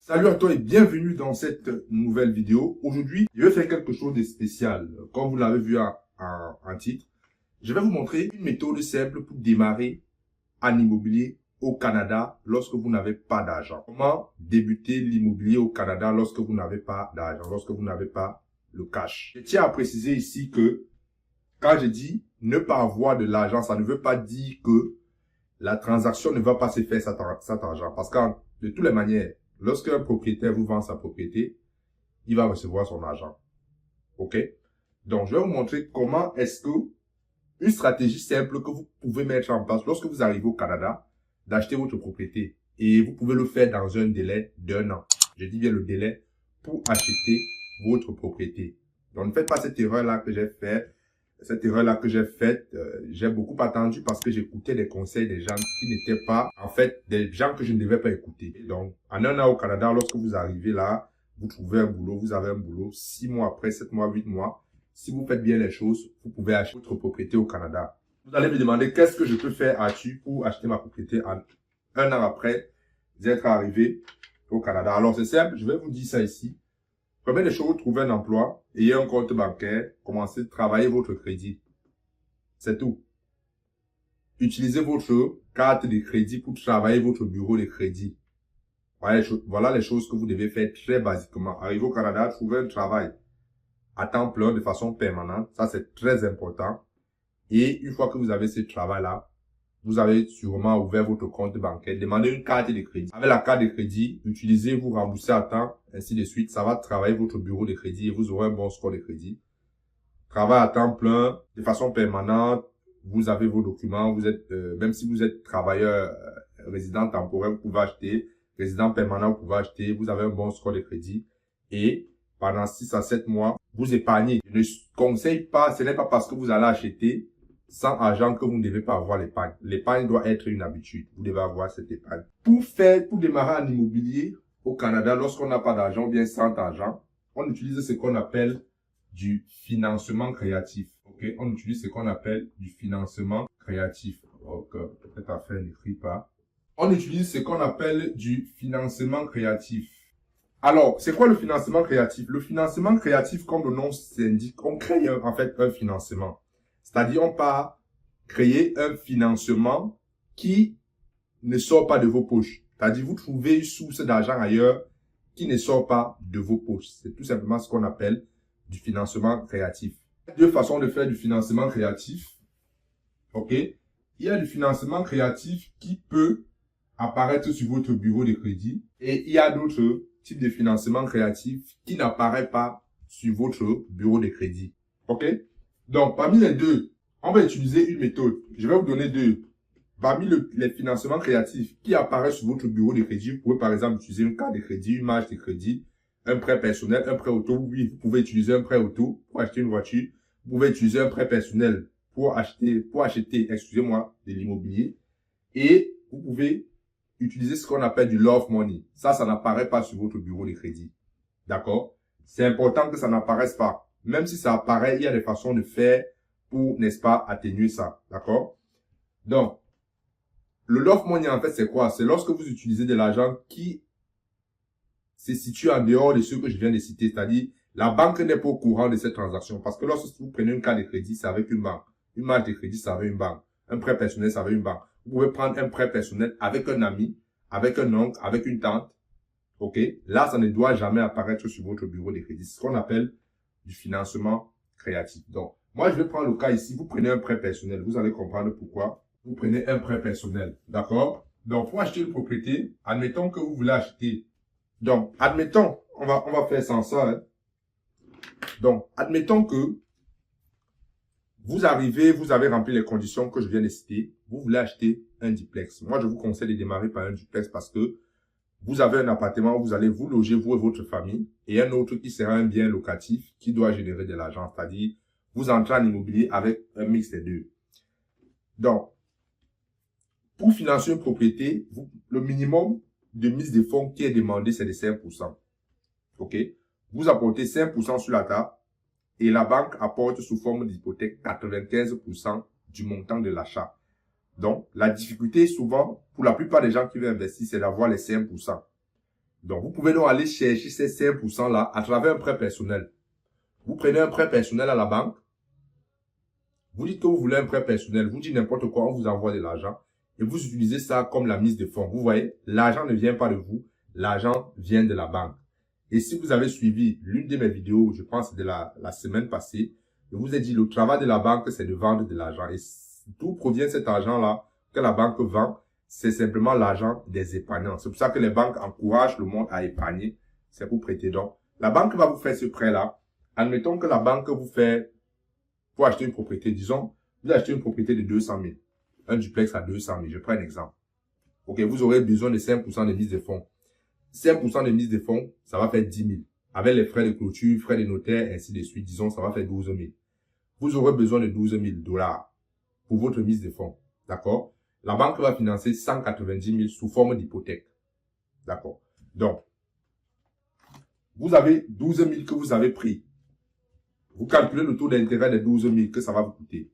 Salut à toi et bienvenue dans cette nouvelle vidéo. Aujourd'hui, je vais faire quelque chose de spécial. Comme vous l'avez vu en titre, je vais vous montrer une méthode simple pour démarrer en immobilier au Canada lorsque vous n'avez pas d'argent. Comment débuter l'immobilier au Canada lorsque vous n'avez pas d'argent, lorsque vous n'avez pas le cash. Je tiens à préciser ici que quand je dis ne pas avoir de l'argent, ça ne veut pas dire que la transaction ne va pas se faire cet argent. Parce que de toutes les manières, lorsque un propriétaire vous vend sa propriété, il va recevoir son argent. OK? Donc, je vais vous montrer comment est-ce que une stratégie simple que vous pouvez mettre en place lorsque vous arrivez au Canada, d'acheter votre propriété. Et vous pouvez le faire dans un délai d'1 an. Je dis bien le délai pour acheter votre propriété. Donc, ne faites pas cette erreur-là que j'ai faite. Cette erreur-là que j'ai faite, j'ai beaucoup attendu parce que j'écoutais des conseils des gens qui n'étaient pas, en fait, des gens que je ne devais pas écouter. Donc, en 1 an au Canada, lorsque vous arrivez là, vous trouvez un boulot, vous avez un boulot, 6 mois après, 7 mois, 8 mois, si vous faites bien les choses, vous pouvez acheter votre propriété au Canada. Vous allez me demander qu'est-ce que je peux faire pour acheter ma propriété en 1 an après d'être arrivé au Canada. Alors, c'est simple, je vais vous dire ça ici. Première des choses, trouver un emploi, ayez un compte bancaire, commencez à travailler votre crédit. C'est tout. Utilisez votre carte de crédit pour travailler votre bureau de crédit. Voilà les choses que vous devez faire très basiquement. Arrivez au Canada, trouvez un travail à temps plein de façon permanente. Ça, c'est très important. Et une fois que vous avez ce travail-là, vous avez sûrement ouvert votre compte bancaire. Demandez une carte de crédit. Avec la carte de crédit, utilisez, vous remboursez à temps, ainsi de suite. Ça va travailler votre bureau de crédit et vous aurez un bon score de crédit. Travail à temps plein, de façon permanente. Vous avez vos documents. Vous êtes, même si vous êtes travailleur, résident temporaire, vous pouvez acheter. Résident permanent, vous pouvez acheter. Vous avez un bon score de crédit. Et pendant 6 à 7 mois, vous épargnez. Je ne conseille pas, ce n'est pas parce que vous allez acheter sans argent que vous ne devez pas avoir l'épargne. L'épargne doit être une habitude. Vous devez avoir cette épargne. Pour démarrer en immobilier au Canada, lorsqu'on n'a pas d'argent ou bien sans argent, on utilise ce qu'on appelle du financement créatif. Ok, on utilise ce qu'on appelle du financement créatif. Donc, peut-être à faire n'écrit pas. On utilise ce qu'on appelle du financement créatif. Alors, c'est quoi le financement créatif? Le financement créatif, comme le nom s'indique, on crée en fait un financement. C'est-à-dire, on part créer un financement qui ne sort pas de vos poches. C'est-à-dire, vous trouvez une source d'argent ailleurs qui ne sort pas de vos poches. C'est tout simplement ce qu'on appelle du financement créatif. Il y a deux façons de faire du financement créatif. OK? Il y a du financement créatif qui peut apparaître sur votre bureau de crédit et il y a d'autres types de financement créatif qui n'apparaît pas sur votre bureau de crédit. OK? Donc, parmi les deux, on va utiliser une méthode. Je vais vous donner deux. Parmi les financements créatifs qui apparaissent sur votre bureau de crédit, vous pouvez par exemple utiliser une carte de crédit, une marge de crédit, un prêt personnel, un prêt auto. Oui, vous pouvez utiliser un prêt auto pour acheter une voiture. Vous pouvez utiliser un prêt personnel pour acheter, excusez-moi, de l'immobilier. Et vous pouvez utiliser ce qu'on appelle du love money. Ça n'apparaît pas sur votre bureau de crédit. D'accord? C'est important que ça n'apparaisse pas. Même si ça apparaît, il y a des façons de faire pour, n'est-ce pas, atténuer ça. D'accord? Donc, le love money, en fait, c'est quoi? C'est lorsque vous utilisez de l'argent qui se situe en dehors de ceux que je viens de citer. C'est-à-dire, la banque n'est pas au courant de cette transaction. Parce que lorsque vous prenez une carte de crédit, c'est avec une banque. Une marge de crédit, c'est avec une banque. Un prêt personnel, c'est avec une banque. Vous pouvez prendre un prêt personnel avec un ami, avec un oncle, avec une tante. OK? Là, ça ne doit jamais apparaître sur votre bureau de crédit. C'est ce qu'on appelle du financement créatif. Donc, moi, je vais prendre le cas ici. Vous prenez un prêt personnel. Vous allez comprendre pourquoi. Vous prenez un prêt personnel. D'accord? Donc, pour acheter une propriété, admettons que vous voulez acheter. Donc, admettons, on va faire sans ça. Hein. Donc, admettons que vous arrivez, vous avez rempli les conditions que je viens de citer. Vous voulez acheter un duplex. Moi, je vous conseille de démarrer par un duplex parce que vous avez un appartement où vous allez vous loger, vous et votre famille, et un autre qui sera un bien locatif qui doit générer de l'argent. C'est-à-dire, vous entrez en immobilier avec un mix des deux. Donc, pour financer une propriété, le minimum de mise de fonds qui est demandé, c'est de 5%. OK? Vous apportez 5% sur la table et la banque apporte sous forme d'hypothèque 95% du montant de l'achat. Donc, la difficulté souvent, pour la plupart des gens qui veulent investir, c'est d'avoir les 5%. Donc, vous pouvez donc aller chercher ces 5% là à travers un prêt personnel. Vous prenez un prêt personnel à la banque. Vous dites que vous voulez un prêt personnel. Vous dites n'importe quoi, on vous envoie de l'argent. Et vous utilisez ça comme la mise de fonds. Vous voyez, l'argent ne vient pas de vous. L'argent vient de la banque. Et si vous avez suivi l'une de mes vidéos, je pense de la semaine passée, je vous ai dit le travail de la banque, c'est de vendre de l'argent. Et d'où provient cet argent-là que la banque vend? C'est simplement l'argent des épargnants. C'est pour ça que les banques encouragent le monde à épargner. C'est pour prêter donc. La banque va vous faire ce prêt-là. Admettons que la banque vous fait, pour acheter une propriété, disons, vous achetez une propriété de 200 000. Un duplex à 200 000. Je prends un exemple. Ok, vous aurez besoin de 5% de mise de fonds. 5% de mise de fonds, ça va faire 10 000. Avec les frais de clôture, frais de notaire, ainsi de suite, disons, ça va faire 12 000. Vous aurez besoin de 12 000 $ pour votre mise de fonds. D'accord? La banque va financer 190 000 sous forme d'hypothèque. D'accord? Donc, vous avez 12 000 que vous avez pris. Vous calculez le taux d'intérêt des 12 000 que ça va vous coûter.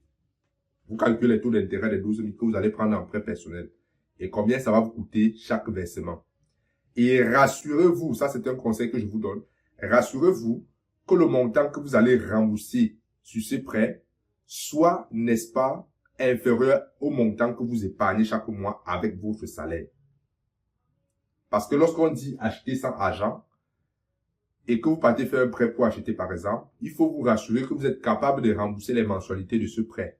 Vous calculez le taux d'intérêt des 12 000 que vous allez prendre en prêt personnel. Et combien ça va vous coûter chaque versement. Et rassurez-vous, ça c'est un conseil que je vous donne, rassurez-vous que le montant que vous allez rembourser sur ce prêt soit, n'est-ce pas, inférieur au montant que vous épargnez chaque mois avec votre salaire. Parce que lorsqu'on dit acheter sans argent et que vous partez faire un prêt pour acheter par exemple, il faut vous rassurer que vous êtes capable de rembourser les mensualités de ce prêt.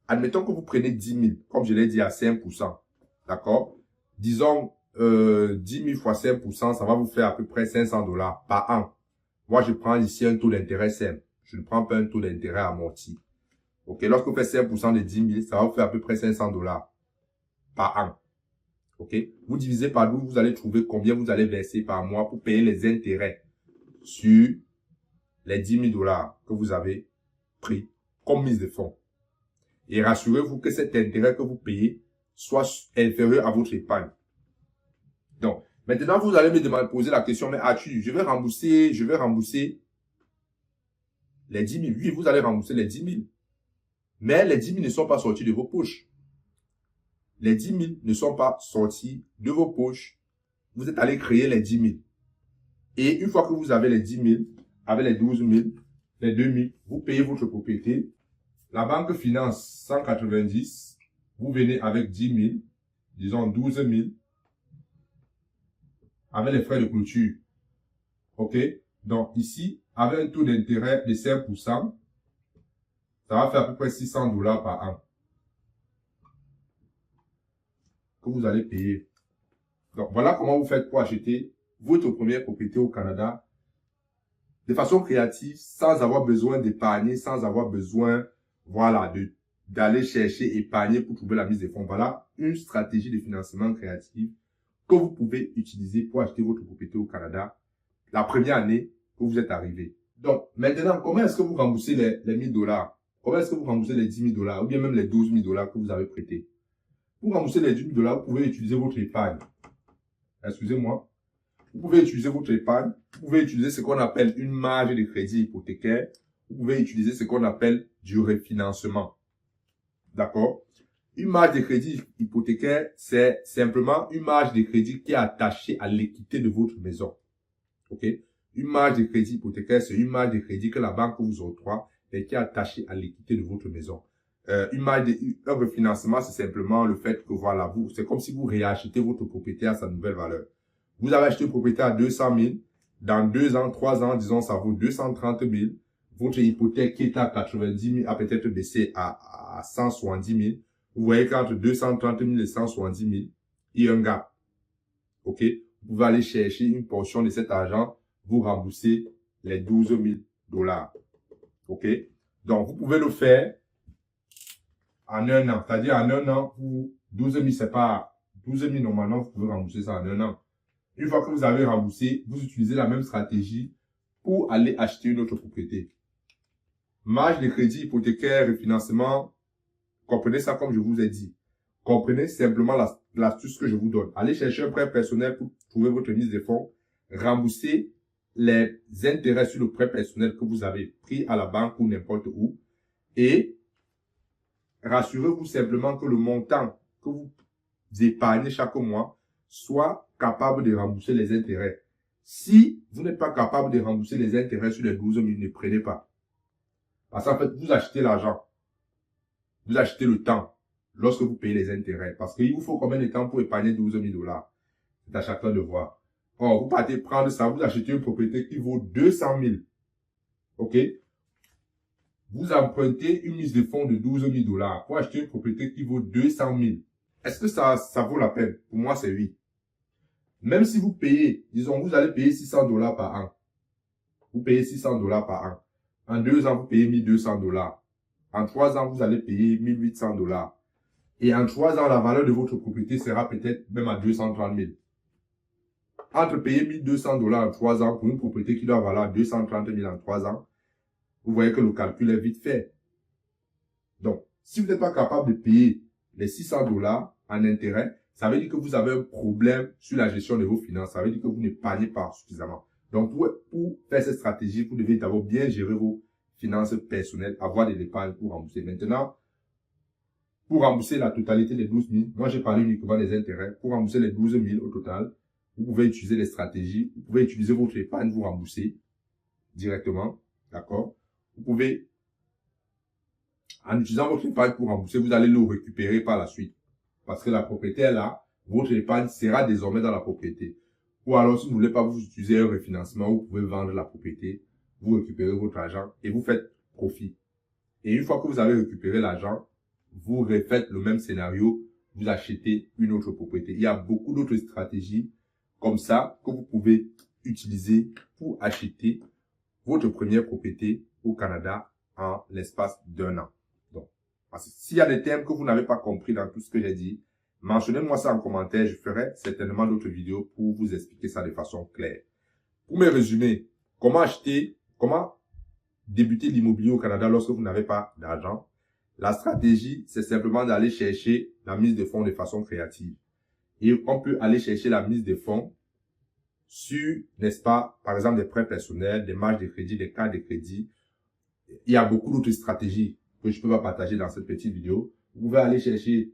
Admettons que vous prenez 10 000, comme je l'ai dit à 5%, d'accord? Disons 10 000 fois 5%, ça va vous faire à peu près 500 $ par an. Moi, je prends ici un taux d'intérêt simple. Je ne prends pas un taux d'intérêt amorti. Ok, lorsque vous faites 5% de 10 000, ça va vous faire à peu près 500 $ par an. Ok, vous divisez par 12, vous allez trouver combien vous allez verser par mois pour payer les intérêts sur les 10 000 $ que vous avez pris comme mise de fonds. Et rassurez-vous que cet intérêt que vous payez soit inférieur à votre épargne. Donc, maintenant, vous allez me poser la question, mais Arthur, je vais rembourser les 10 000. Oui, vous allez rembourser les 10 000. Mais les 10 000 ne sont pas sortis de vos poches. Les 10 000 ne sont pas sortis de vos poches. Vous êtes allé créer les 10 000. Et une fois que vous avez les 10 000, avec les 12 000, les 2 000, vous payez votre propriété. La banque finance 190. Vous venez avec 10 000, disons 12 000. Avec les frais de clôture. OK? Donc, ici, avec un taux d'intérêt de 5%, ça va faire à peu près 600 $ par an. Que vous allez payer. Donc, voilà comment vous faites pour acheter votre première propriété au Canada de façon créative, sans avoir besoin d'épargner, sans avoir besoin, voilà, d'aller chercher, épargner pour trouver la mise de fonds. Voilà une stratégie de financement créative que vous pouvez utiliser pour acheter votre propriété au Canada la première année que vous êtes arrivé. Donc, maintenant, comment est-ce que vous remboursez les 1 000 $? Comment est-ce que vous remboursez les 10 000 $ ou bien même les 12 000 $ que vous avez prêtés? Pour rembourser les 10 000 $, vous pouvez utiliser votre épargne. Excusez-moi. Vous pouvez utiliser votre épargne. Vous pouvez utiliser ce qu'on appelle une marge de crédit hypothécaire. Vous pouvez utiliser ce qu'on appelle du refinancement. D'accord? Une marge de crédit hypothécaire, c'est simplement une marge de crédit qui est attachée à l'équité de votre maison. OK? Une marge de crédit hypothécaire, c'est une marge de crédit que la banque vous octroie et qui est attachée à l'équité de votre maison. Un refinancement, c'est simplement le fait que, voilà, c'est comme si vous réachetez votre propriété à sa nouvelle valeur. Vous avez acheté une propriété à 200 000. Dans 2 ans, 3 ans, disons, ça vaut 230 000. Votre hypothèque qui est à 90 000 a peut-être baissé à 170 000. Vous voyez qu'entre 230 000 et 170 000, il y a un gap. OK? Vous pouvez aller chercher une portion de cet argent, vous rembourser les 12 000 $. OK? Donc, vous pouvez le faire en un an. C'est-à-dire, en un an, 12 000, c'est pas 12 000, normalement, vous pouvez rembourser ça en un an. Une fois que vous avez remboursé, vous utilisez la même stratégie pour aller acheter une autre propriété. Marge de crédit hypothécaire, refinancement, comprenez ça comme je vous ai dit. Comprenez simplement l'astuce que je vous donne. Allez chercher un prêt personnel pour trouver votre mise de fonds. Remboursez les intérêts sur le prêt personnel que vous avez pris à la banque ou n'importe où. Et rassurez-vous simplement que le montant que vous épargnez chaque mois soit capable de rembourser les intérêts. Si vous n'êtes pas capable de rembourser les intérêts sur les 12 000, ne prenez pas. Parce qu'en fait, vous achetez l'argent. Vous achetez le temps lorsque vous payez les intérêts. Parce qu'il vous faut combien de temps pour épargner 12 000 $? C'est à chacun de voir. Or, vous partez prendre ça, vous achetez une propriété qui vaut 200 000. OK? Vous empruntez une mise de fonds de 12 000 $ pour acheter une propriété qui vaut 200 000. Est-ce que ça vaut la peine? Pour moi, c'est oui. Même si vous payez, disons, vous allez payer 600 $ par an. Vous payez 600 $ par an. En 2 ans, vous payez 1200 $. En 3 ans, vous allez payer 1800 $. Et en 3 ans, la valeur de votre propriété sera peut-être même à 230 000. Entre payer 1200 $ en 3 ans pour une propriété qui doit valoir 230 000 en 3 ans, vous voyez que le calcul est vite fait. Donc, si vous n'êtes pas capable de payer les 600 $ en intérêt, ça veut dire que vous avez un problème sur la gestion de vos finances. Ça veut dire que vous n'épargnez pas suffisamment. Donc, pour faire cette stratégie, vous devez d'abord bien gérer vos finances personnelles, avoir des épargnes pour rembourser. Maintenant, pour rembourser la totalité des 12 000, moi j'ai parlé uniquement des intérêts. Pour rembourser les 12 000 au total, vous pouvez utiliser les stratégies. Vous pouvez utiliser votre épargne, vous rembourser directement. D'accord? Vous pouvez, en utilisant votre épargne pour rembourser, vous allez le récupérer par la suite. Parce que la propriété est là, votre épargne sera désormais dans la propriété. Ou alors, si vous ne voulez pas vous utiliser un refinancement, vous pouvez vendre la propriété, vous récupérez votre argent et vous faites profit. Et une fois que vous avez récupéré l'argent, vous refaites le même scénario, vous achetez une autre propriété. Il y a beaucoup d'autres stratégies comme ça que vous pouvez utiliser pour acheter votre première propriété au Canada en l'espace d'1 an. Donc, s'il y a des thèmes que vous n'avez pas compris dans tout ce que j'ai dit, mentionnez-moi ça en commentaire. Je ferai certainement d'autres vidéos pour vous expliquer ça de façon claire. Pour me résumer, comment débuter l'immobilier au Canada lorsque vous n'avez pas d'argent? La stratégie, c'est simplement d'aller chercher la mise de fonds de façon créative. Et on peut aller chercher la mise de fonds sur, n'est-ce pas, par exemple, des prêts personnels, des marges de crédit, des cartes de crédit. Il y a beaucoup d'autres stratégies que je ne peux pas partager dans cette petite vidéo. Vous pouvez aller chercher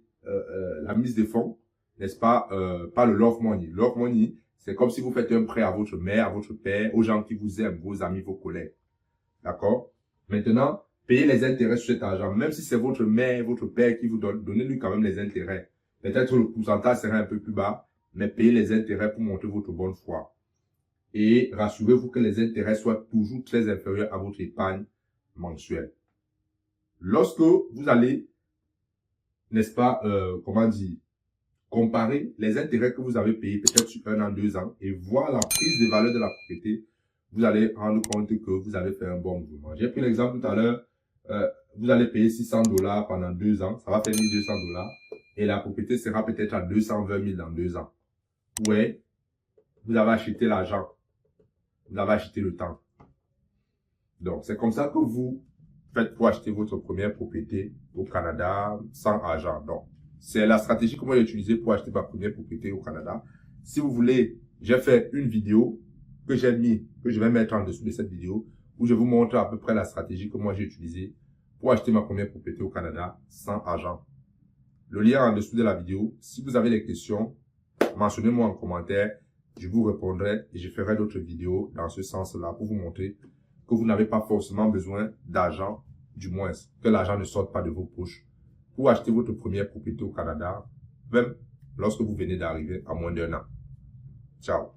la mise de fonds, n'est-ce pas, par le Love Money. Love Money, c'est comme si vous faites un prêt à votre mère, à votre père, aux gens qui vous aiment, vos amis, vos collègues. D'accord? Maintenant, payez les intérêts sur cet argent. Même si c'est votre mère, votre père qui vous donne, donnez-lui quand même les intérêts. Peut-être le pourcentage sera un peu plus bas, mais payez les intérêts pour montrer votre bonne foi. Et rassurez-vous que les intérêts soient toujours très inférieurs à votre épargne mensuelle. Lorsque vous allez, n'est-ce pas, comparer les intérêts que vous avez payés peut-être sur 1 an, 2 ans et voir la prise de valeur de la propriété, vous allez rendre compte que vous avez fait un bon mouvement. J'ai pris l'exemple tout à l'heure, vous allez payer 600 $ pendant 2 ans, ça va faire 1200 $ et la propriété sera peut-être à 220 000 dans 2 ans. Ouais, vous avez acheté l'argent, vous avez acheté le temps. Donc, c'est comme ça que vous faites pour acheter votre première propriété au Canada sans argent. Donc, c'est la stratégie que moi j'ai utilisée pour acheter ma première propriété au Canada. Si vous voulez, j'ai fait une vidéo que j'ai mis, que je vais mettre en dessous de cette vidéo, où je vous montre à peu près la stratégie que moi j'ai utilisée pour acheter ma première propriété au Canada sans argent. Le lien en dessous de la vidéo. Si vous avez des questions, mentionnez-moi en commentaire. Je vous répondrai et je ferai d'autres vidéos dans ce sens-là pour vous montrer que vous n'avez pas forcément besoin d'argent, du moins que l'argent ne sorte pas de vos poches pour acheter votre première propriété au Canada, même lorsque vous venez d'arriver à moins d'1 an. Ciao.